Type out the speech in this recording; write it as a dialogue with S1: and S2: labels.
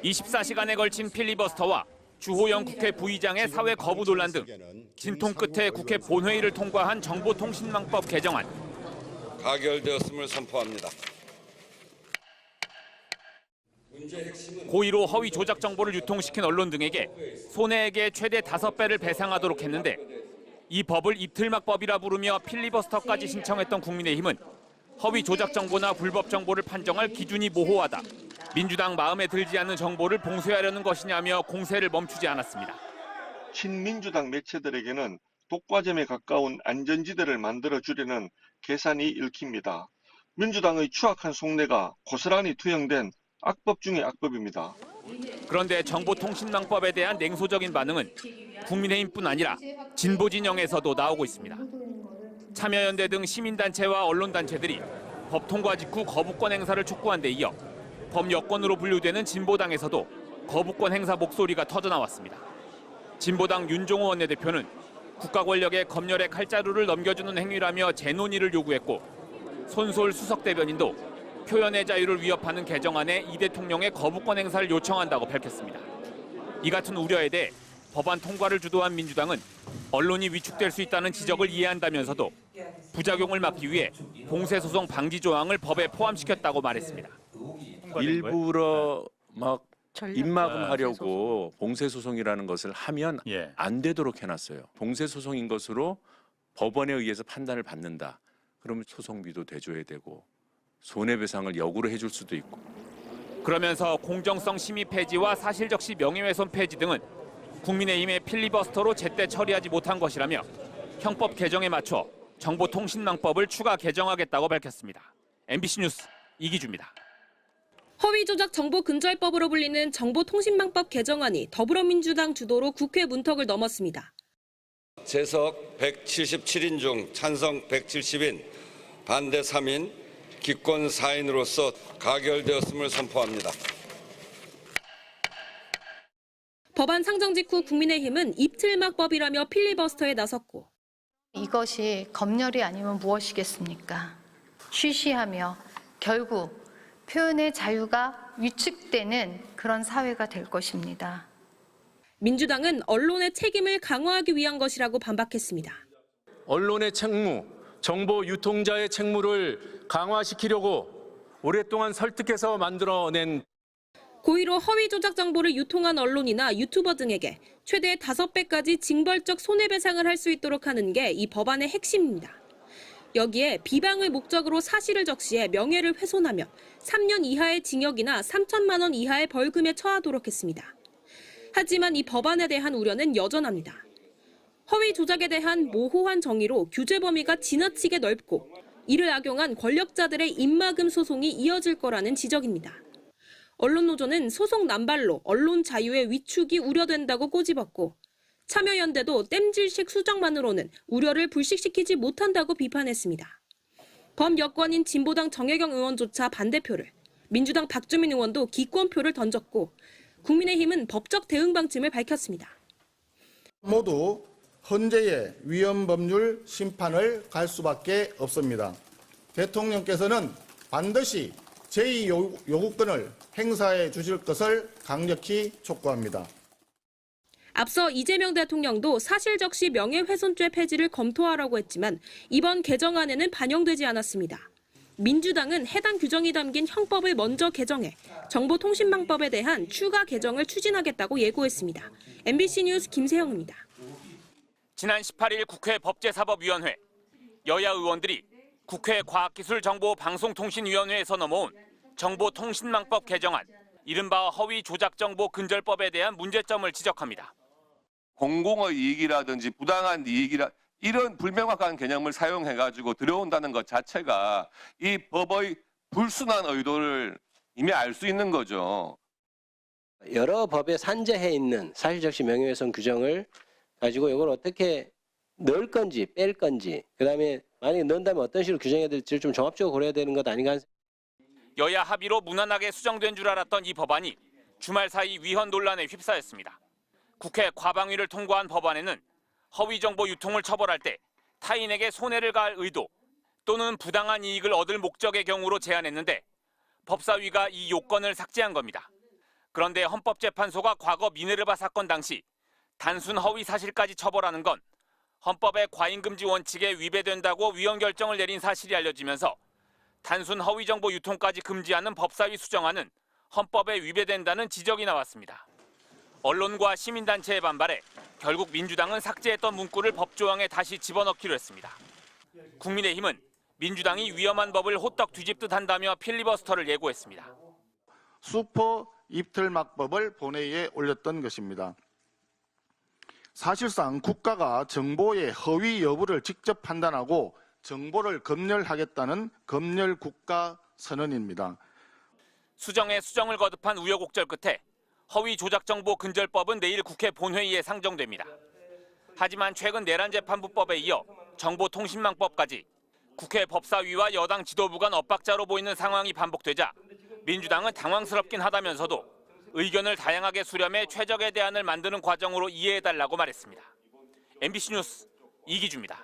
S1: 24시간에 걸친 필리버스터와 주호영 국회 부의장의 사회 거부 논란 등 진통 끝에 국회 본회의를 통과한 정보통신망법 개정안.
S2: 가결되었음을 선포합니다.
S1: 고의로 허위 조작 정보를 유통시킨 언론 등에게 손해액의 최대 5배를 배상하도록 했는데 이 법을 입틀막법이라 부르며 필리버스터까지 신청했던 국민의힘은 허위 조작 정보나 불법 정보를 판정할 기준이 모호하다. 민주당 마음에 들지 않는 정보를 봉쇄하려는 것이냐며 공세를 멈추지 않았습니다.
S3: 친민주당 매체들에게는 독과점에 가까운 안전지대를 만들어주려는 계산이 읽힙니다. 민주당의 추악한 속내가 고스란히 투영된 악법 중의 악법입니다.
S1: 그런데 정보통신망법에 대한 냉소적인 반응은 국민의힘뿐 아니라 진보 진영에서도 나오고 있습니다. 참여연대 등 시민단체와 언론단체들이 법 통과 직후 거부권 행사를 촉구한 데 이어 범여권으로 분류되는 진보당에서도 거부권 행사 목소리가 터져나왔습니다. 진보당 윤종호 원내대표는 국가 권력에 검열의 칼자루를 넘겨주는 행위라며 재논의를 요구했고 손솔 수석대변인도 표현의 자유를 위협하는 개정안에 이 대통령의 거부권 행사를 요청한다고 밝혔습니다. 이 같은 우려에 대해 법안 통과를 주도한 민주당은 언론이 위축될 수 있다는 지적을 이해한다면서도 부작용을 막기 위해 공세소송 방지 조항을 법에 포함시켰다고 말했습니다.
S4: 일부러 막 입막음하려고 봉쇄소송이라는 것을 하면 안 되도록 해놨어요. 봉쇄소송인 것으로 법원에 의해서 판단을 받는다. 그러면 소송비도 대줘야 되고 손해배상을 역으로 해줄 수도 있고.
S1: 그러면서 공정성 심의 폐지와 사실적시 명예훼손 폐지 등은 국민의힘의 필리버스터로 제때 처리하지 못한 것이라며 형법 개정에 맞춰 정보통신망법을 추가 개정하겠다고 밝혔습니다. MBC 뉴스 이기주입니다.
S5: 허위조작 정보근절법으로 불리는 정보통신망법 개정안이 더불어민주당 주도로 국회 문턱을 넘었습니다.
S2: 재석 177인 중 찬성 170인, 반대 3인, 기권 4인으로서 가결되었음을 선포합니다.
S5: 법안 상정 직후 국민의힘은 입틀막법이라며 필리버스터에 나섰고
S6: 이것이 검열이 아니면 무엇이겠습니까? 쉬쉬하며 결국 표현의 자유가 위축되는 그런 사회가 될 것입니다.
S5: 민주당은 언론의 책임을 강화하기 위한 것이라고 반박했습니다.
S7: 언론의 책무, 정보 유통자의 책무를 강화시키려고 오랫동안 설득해서 만들어낸
S5: 고의로 허위 조작 정보를 유통한 언론이나 유튜버 등에게 최대 5배까지 징벌적 손해배상을 할 수 있도록 하는 게 이 법안의 핵심입니다. 여기에 비방을 목적으로 사실을 적시해 명예를 훼손하며 3년 이하의 징역이나 3천만 원 이하의 벌금에 처하도록 했습니다. 하지만 이 법안에 대한 우려는 여전합니다. 허위 조작에 대한 모호한 정의로 규제 범위가 지나치게 넓고 이를 악용한 권력자들의 입막음 소송이 이어질 거라는 지적입니다. 언론노조는 소송 남발로 언론 자유의 위축이 우려된다고 꼬집었고 참여연대도 땜질식 수정만으로는 우려를 불식시키지 못한다고 비판했습니다. 범여권인 진보당 정혜경 의원조차 반대표를, 민주당 박주민 의원도 기권표를 던졌고 국민의힘은 법적 대응 방침을 밝혔습니다.
S8: 모두 헌재의 위헌법률 심판을 갈 수밖에 없습니다. 대통령께서는 반드시 제2요구권을 행사해 주실 것을 강력히 촉구합니다.
S5: 앞서 이재명 대통령도 사실적시 명예훼손죄 폐지를 검토하라고 했지만 이번 개정안에는 반영되지 않았습니다. 민주당은 해당 규정이 담긴 형법을 먼저 개정해 정보통신망법에 대한 추가 개정을 추진하겠다고 예고했습니다. MBC 뉴스 김세영입니다.
S1: 지난 18일 국회 법제사법위원회, 여야 의원들이 국회 과학기술정보방송통신위원회에서 넘어온 정보통신망법 개정안, 이른바 허위조작정보근절법에 대한 문제점을 지적합니다.
S9: 공공의 이익이라든지 부당한 이익이라 이런 불명확한 개념을 사용해가지고 들여온다는 것 자체가 이 법의 불순한 의도를 이미 알 수 있는 거죠.
S10: 여러 법에 산재해 있는 사실적시 명예훼손 규정을 가지고 이걸 어떻게 넣을 건지 뺄 건지, 그다음에 만약에 넣는다면 어떤 식으로 규정해야 될지를 좀 종합적으로 고려해야 되는 것 아닌가.
S1: 여야 합의로 무난하게 수정된 줄 알았던 이 법안이 주말 사이 위헌 논란에 휩싸였습니다. 국회 과방위를 통과한 법안에는 허위 정보 유통을 처벌할 때 타인에게 손해를 가할 의도 또는 부당한 이익을 얻을 목적의 경우로 제한했는데 법사위가 이 요건을 삭제한 겁니다. 그런데 헌법재판소가 과거 미네르바 사건 당시 단순 허위 사실까지 처벌하는 건 헌법의 과잉금지 원칙에 위배된다고 위헌 결정을 내린 사실이 알려지면서 단순 허위 정보 유통까지 금지하는 법사위 수정안은 헌법에 위배된다는 지적이 나왔습니다. 언론과 시민단체의 반발에 결국 민주당은 삭제했던 문구를 법조항에 다시 집어넣기로 했습니다. 국민의힘은 민주당이 위험한 법을 호떡 뒤집듯 한다며 필리버스터를 예고했습니다.
S8: 슈퍼 입틀막법을 본회의에 올렸던 것입니다. 사실상 국가가 정보의 허위 여부를 직접 판단하고 정보를 검열하겠다는 검열국가 선언입니다.
S1: 수정에 수정을 거듭한 우여곡절 끝에 허위 조작정보 근절법은 내일 국회 본회의에 상정됩니다. 하지만 최근 내란재판부법에 이어 정보통신망법까지 국회 법사위와 여당 지도부 간 엇박자로 보이는 상황이 반복되자 민주당은 당황스럽긴 하다면서도 의견을 다양하게 수렴해 최적의 대안을 만드는 과정으로 이해해달라고 말했습니다. MBC 뉴스 이기주입니다.